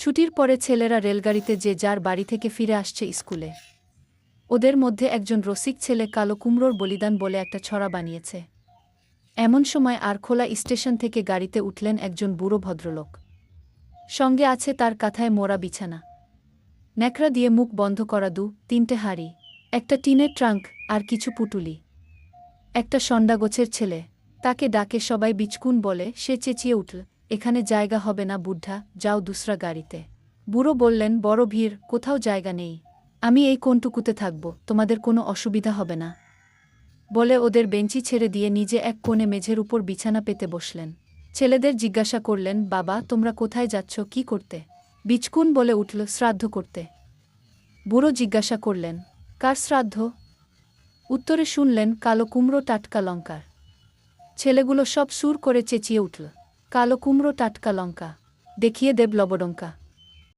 ছুটির পরে ছেলেরা রেলগাড়িতে যে যার বাড়ি থেকে ফিরে আসছে স্কুলে। ওদের মধ্যে একজন রসিক ছেলে কালো কুমড়োর বলিদান বলে একটা ছড়া বানিয়েছে। এমন সময় আরখোলা স্টেশন থেকে গাড়িতে উঠলেন একজন বুড়ো ভদ্রলোক। সঙ্গে আছে তার কাঁথায় মোড়া বিছানা, ন্যাকড়া দিয়ে মুখ বন্ধ করা তিনটে হাঁড়ি, একটা টিনের ট্রাঙ্ক আর কিছু পুটুলি। একটা সন্ডাগোছের ছেলে, তাকে ডাকে সবাই বিচকুন বলে। সে চেঁচিয়ে উঠল, এখানে জায়গা হবে না বুদ্ধা, যাও দুসরা গাড়িতে। বুড়ো বললেন, বড় ভিড়, কোথাও জায়গা নেই, আমি এই কোণটুকুতে থাকব, তোমাদের কোনো অসুবিধা হবে না বলে ওদের বেঞ্চি ছেড়ে দিয়ে নিজে এক কোণে মেঝের উপর বিছানা পেতে বসলেন। ছেলেদের জিজ্ঞাসা করলেন, বাবা তোমরা কোথায় যাচ্ছ, কি করতে? বিচকুন বলে উঠল, শ্রাদ্ধ করতে। বুড়ো জিজ্ঞাসা করলেন, কার শ্রাদ্ধ? উত্তরে শুনলেন, কালো কুমড়ো টাটকা লঙ্কার। ছেলেগুলো সব সুর করে চেঁচিয়ে উঠল, কালো কুমড়ো টাটকা লঙ্কা, দেখিয়ে দেব লবডঙ্কা।